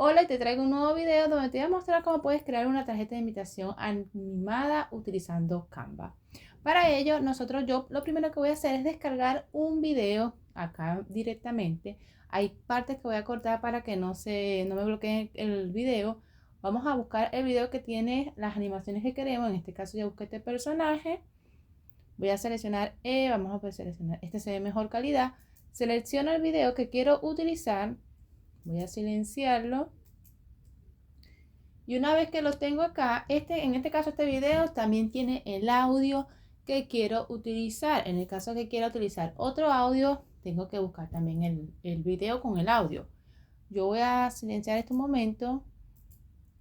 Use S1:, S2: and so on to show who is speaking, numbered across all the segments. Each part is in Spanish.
S1: Hola, te traigo un nuevo video donde te voy a mostrar cómo puedes crear una tarjeta de invitación animada utilizando Canva. Para ello, yo lo primero que voy a hacer es descargar un video acá directamente. Hay partes que voy a cortar para que no me bloquee el video. Vamos a buscar el video que tiene las animaciones que queremos. En este caso ya busqué este personaje. Voy a seleccionar, vamos a seleccionar, este se ve mejor calidad. Selecciono el video que quiero utilizar. Voy a silenciarlo. Y una vez que lo tengo acá, en este caso este video también tiene el audio que quiero utilizar. En el caso que quiera utilizar otro audio, tengo que buscar también el video con el audio. Yo voy a silenciar este momento.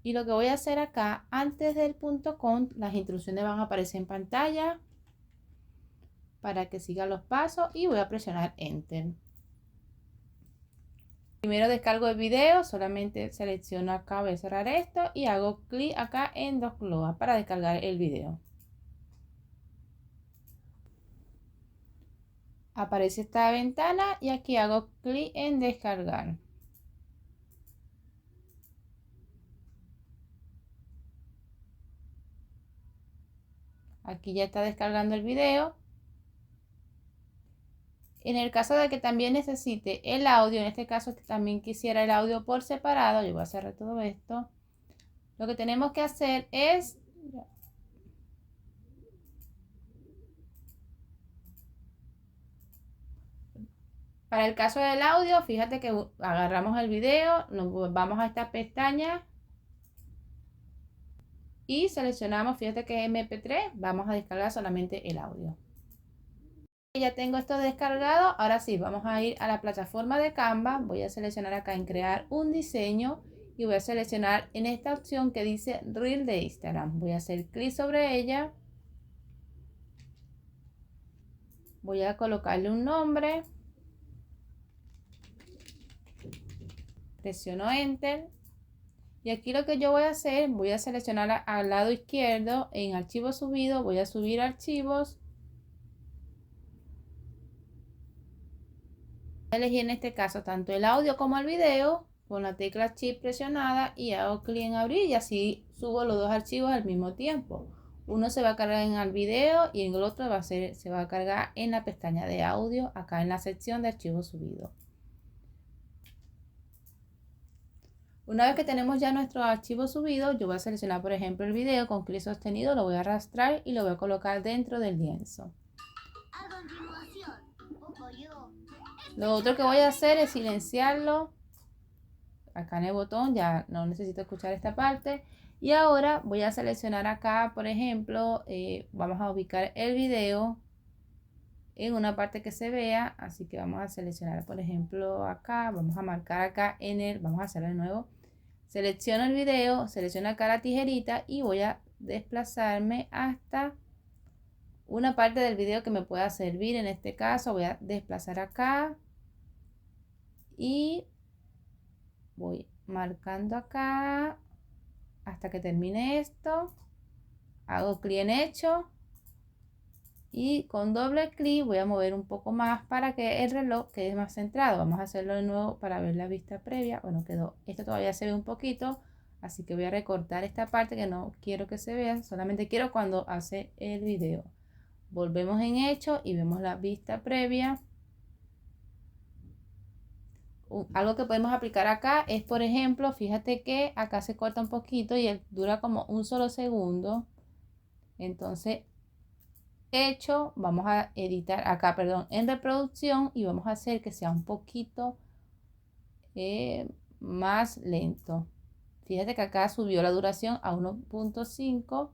S1: Y lo que voy a hacer acá, antes del punto com, las instrucciones van a aparecer en pantalla para que siga los pasos y voy a presionar Enter. Primero descargo el video, solamente selecciono acá, voy a cerrar esto y hago clic acá en Download para descargar el video. Aparece esta ventana y aquí hago clic en descargar. Aquí ya está descargando el video. En el caso de que también necesite el audio, en este caso que también quisiera el audio por separado, yo voy a cerrar todo esto. Lo que tenemos que hacer es para el caso del audio, fíjate que agarramos el video, nos vamos a esta pestaña y seleccionamos, fíjate que es MP3, vamos a descargar solamente el audio. Ya tengo esto descargado, ahora sí, vamos a ir a la plataforma de Canva, voy a seleccionar acá en crear un diseño y voy a seleccionar en esta opción que dice Reel de Instagram. Voy a hacer clic sobre ella, voy a colocarle un nombre, presiono Enter. Y aquí lo que yo voy a hacer, voy a seleccionar al lado izquierdo en archivo subido, voy a subir archivos. Elegí en este caso tanto el audio como el video con la tecla Shift presionada y hago clic en abrir y así subo los dos archivos al mismo tiempo. Uno se va a cargar en el video y el otro se va a cargar en la pestaña de audio acá en la sección de archivos subidos. Una vez que tenemos ya nuestro archivo subido, yo voy a seleccionar por ejemplo el video con clic sostenido, lo voy a arrastrar y lo voy a colocar dentro del lienzo. Lo otro que voy a hacer es silenciarlo. Acá en el botón ya no necesito escuchar esta parte. Y ahora voy a seleccionar acá, por ejemplo, vamos a ubicar el video en una parte que se vea. Así que vamos a seleccionar, por ejemplo, acá. Vamos a marcar acá vamos a hacerlo de nuevo. Selecciono el video, selecciono acá la tijerita y voy a desplazarme hasta una parte del video que me pueda servir. En este caso voy a desplazar acá y voy marcando acá hasta que termine esto. Hago clic en hecho y con doble clic voy a mover un poco más para que el reloj quede más centrado. Vamos a hacerlo de nuevo para ver la vista previa. Bueno, quedó, esto todavía se ve un poquito, así que voy a recortar esta parte que no quiero que se vea, solamente quiero cuando hace el video. Volvemos en hecho y vemos la vista previa. Algo que podemos aplicar acá es, por ejemplo, fíjate que acá se corta un poquito y dura como un solo segundo. Entonces, hecho, vamos a editar acá, perdón, en reproducción y vamos a hacer que sea un poquito más lento. Fíjate que acá subió la duración a 1.5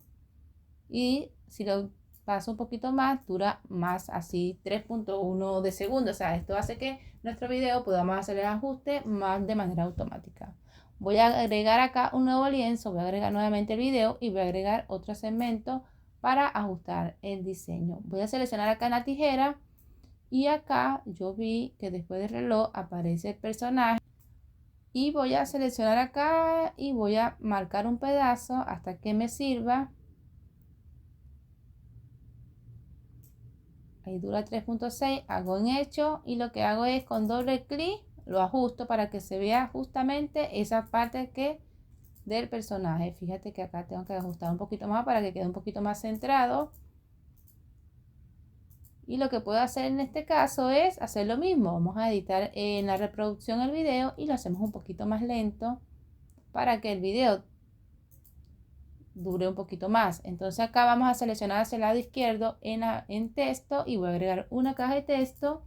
S1: y si lo paso un poquito más, dura más, así 3.1 de segundo. O sea, esto hace que nuestro video podamos hacer el ajuste más de manera automática. Voy a agregar acá un nuevo lienzo, voy a agregar nuevamente el video y voy a agregar otro segmento para ajustar el diseño. Voy a seleccionar acá en la tijera y acá yo vi que después del reloj aparece el personaje y voy a seleccionar acá y voy a marcar un pedazo hasta que me sirva. Ahí dura 3.6, hago en hecho y lo que hago es con doble clic lo ajusto para que se vea justamente esa parte que del personaje. Fíjate que acá tengo que ajustar un poquito más para que quede un poquito más centrado. Y lo que puedo hacer en este caso es hacer lo mismo. Vamos a editar en la reproducción el video y lo hacemos un poquito más lento para que el video dure un poquito más. Entonces acá vamos a seleccionar hacia el lado izquierdo en texto y voy a agregar una caja de texto.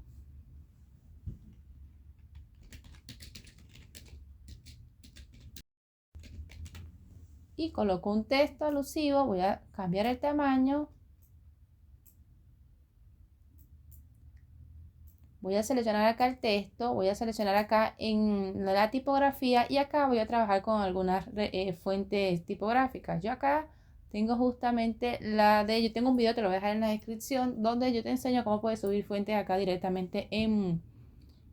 S1: Y coloco un texto alusivo, voy a cambiar el tamaño. Voy a seleccionar acá el texto, voy a seleccionar acá en la tipografía y acá voy a trabajar con algunas fuentes tipográficas. Yo acá tengo justamente yo tengo un video, te lo voy a dejar en la descripción, donde yo te enseño cómo puedes subir fuentes acá directamente en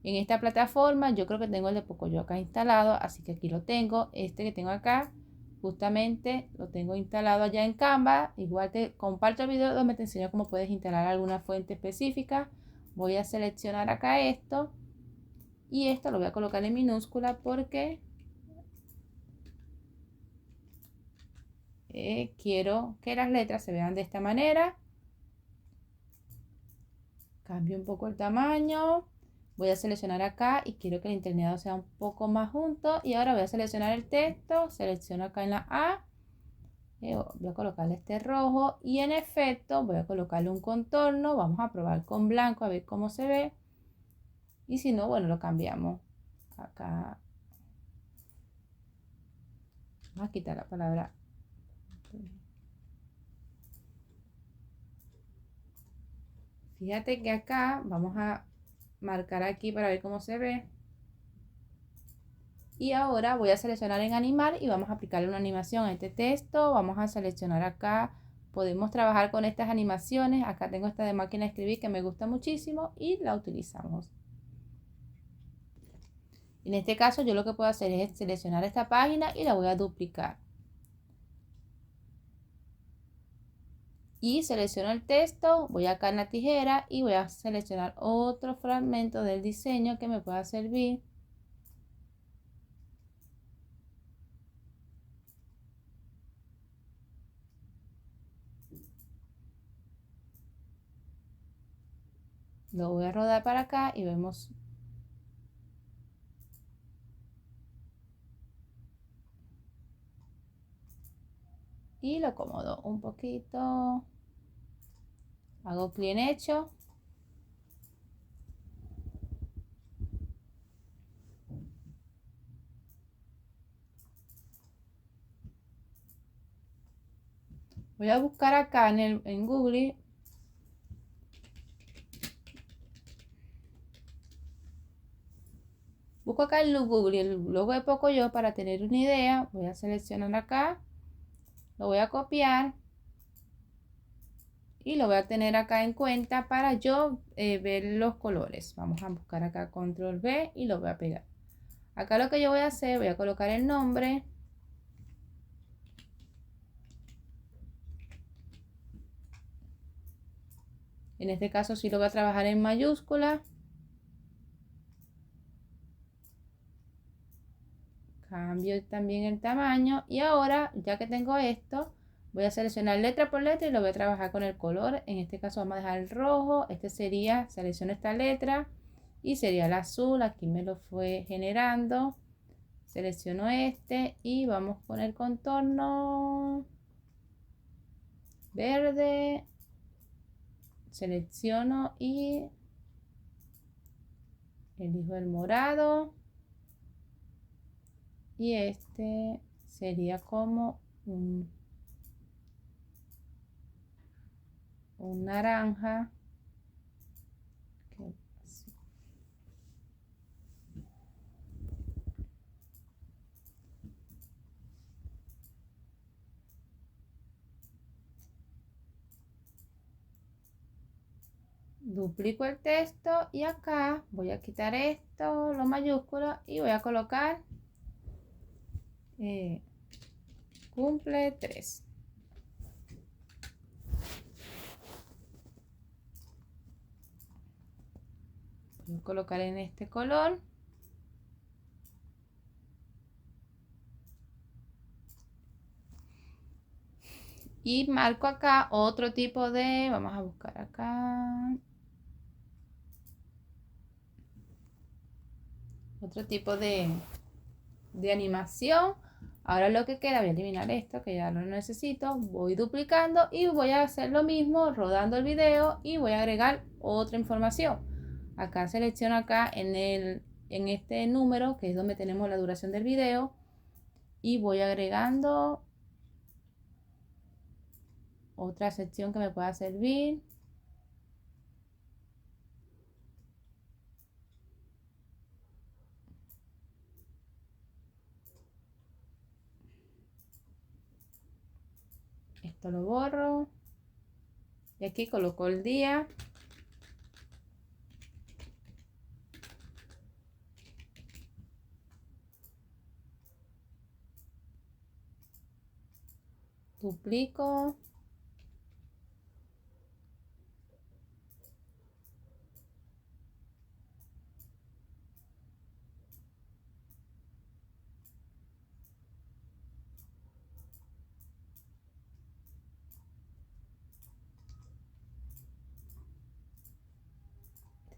S1: esta plataforma. Yo creo que tengo el de Pocoyo acá instalado, así que aquí lo tengo. Este que tengo acá, justamente lo tengo instalado allá en Canva. Igual te comparto el video donde te enseño cómo puedes instalar alguna fuente específica. Voy a seleccionar acá esto y esto lo voy a colocar en minúscula porque quiero que las letras se vean de esta manera. Cambio un poco el tamaño. Voy a seleccionar acá y quiero que el internado sea un poco más junto. Y ahora voy a seleccionar el texto. Selecciono acá en la A. Voy a colocarle este rojo. Y en efecto voy a colocarle un contorno. Vamos a probar con blanco a ver cómo se ve. Y si no, bueno, lo cambiamos. Acá. Vamos a quitar la palabra. Fíjate que acá vamos a marcar aquí para ver cómo se ve. Y ahora voy a seleccionar en animal y vamos a aplicarle una animación a este texto. Vamos a seleccionar acá. Podemos trabajar con estas animaciones. Acá tengo esta de máquina de escribir que me gusta muchísimo y la utilizamos. En este caso yo lo que puedo hacer es seleccionar esta página y la voy a duplicar. Y selecciono el texto, voy acá en la tijera y voy a seleccionar otro fragmento del diseño que me pueda servir. Lo voy a rodar para acá y vemos. Y lo acomodo un poquito. Hago clic en hecho. Voy a buscar acá en Google. Busco acá en Google el logo de Pocoyo para tener una idea. Voy a seleccionar acá. Lo voy a copiar. Y lo voy a tener acá en cuenta para yo ver los colores. Vamos a buscar acá control V y lo voy a pegar. Acá lo que yo voy a hacer, voy a colocar el nombre. En este caso sí lo voy a trabajar en mayúscula. Cambio también el tamaño. Y ahora, ya que tengo esto, voy a seleccionar letra por letra y lo voy a trabajar con el color. En este caso vamos a dejar el rojo. Este sería, selecciono esta letra y sería el azul. Aquí me lo fue generando. Selecciono este y vamos con el contorno verde. Selecciono y elijo el morado. Y este sería como un naranja. Duplico el texto y acá voy a quitar esto, lo mayúsculo, y voy a colocar cumple 3. Voy a colocar en este color. Y marco acá otro tipo de, vamos a buscar acá, otro tipo de animación. Ahora lo que queda, voy a eliminar esto que ya no lo necesito, voy duplicando y voy a hacer lo mismo rodando el video y voy a agregar otra información. Acá selecciono acá en este número que es donde tenemos la duración del video y voy agregando otra sección que me pueda servir. Esto lo borro y aquí coloco el día. Duplico.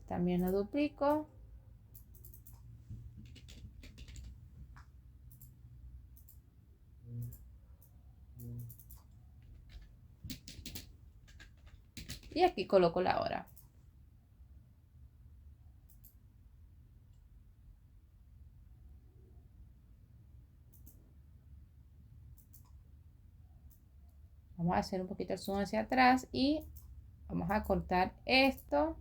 S1: También lo duplico. Y aquí coloco la hora. Vamos a hacer un poquito el zoom hacia atrás y vamos a cortar esto.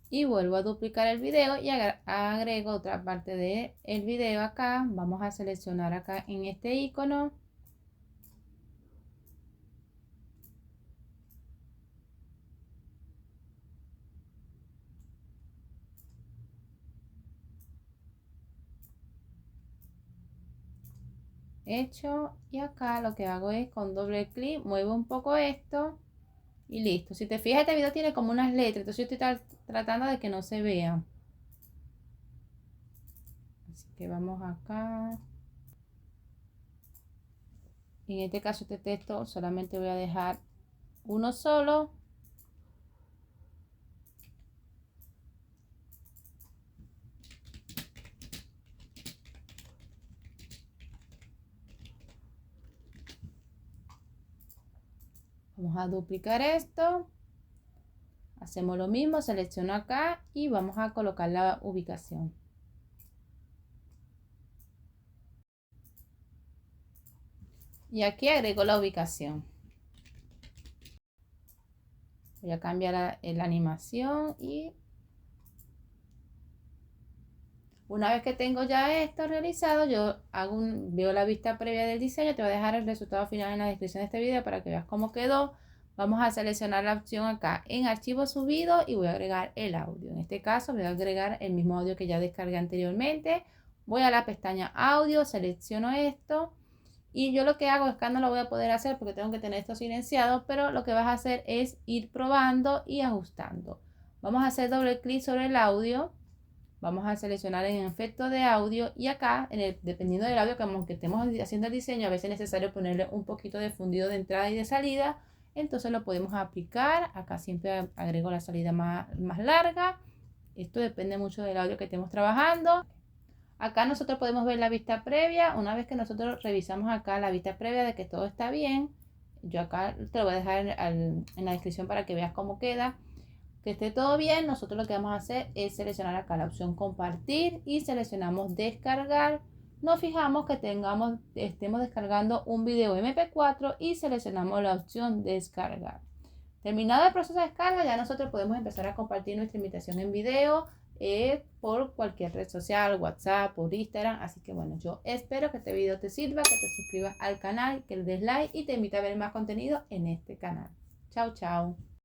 S1: Y vuelvo a duplicar el video y agrego otra parte del video acá. Vamos a seleccionar acá en este icono. Hecho, y acá lo que hago es con doble clic muevo un poco esto y listo. Si te fijas, este video tiene como unas letras, entonces yo estoy tratando de que no se vean. Así que vamos acá. En este caso este texto solamente voy a dejar uno solo. Vamos a duplicar esto. Hacemos lo mismo, selecciono acá y vamos a colocar la ubicación. Y aquí agrego la ubicación. Voy a cambiar la animación y una vez que tengo ya esto realizado, yo veo la vista previa del diseño. Te voy a dejar el resultado final en la descripción de este video para que veas cómo quedó. Vamos a seleccionar la opción acá en archivo subido y voy a agregar el audio. En este caso voy a agregar el mismo audio que ya descargué anteriormente. Voy a la pestaña audio, selecciono esto. Y yo lo que hago es que no lo voy a poder hacer porque tengo que tener esto silenciado, pero lo que vas a hacer es ir probando y ajustando. Vamos a hacer doble clic sobre el audio. Vamos a seleccionar en efecto de audio y acá, dependiendo del audio que estemos haciendo el diseño, a veces es necesario ponerle un poquito de fundido de entrada y de salida. Entonces lo podemos aplicar. Acá siempre agrego la salida más larga. Esto depende mucho del audio que estemos trabajando. Acá nosotros podemos ver la vista previa. Una vez que nosotros revisamos acá la vista previa de que todo está bien, yo acá te lo voy a dejar en la descripción para que veas cómo queda. Que esté todo bien, nosotros lo que vamos a hacer es seleccionar acá la opción compartir y seleccionamos descargar. Nos fijamos que estemos descargando un video MP4 y seleccionamos la opción descargar. Terminado el proceso de descarga, ya nosotros podemos empezar a compartir nuestra invitación en video por cualquier red social, WhatsApp, por Instagram. Así que bueno, yo espero que este video te sirva, que te suscribas al canal, que le des like y te invito a ver más contenido en este canal. Chao, chao.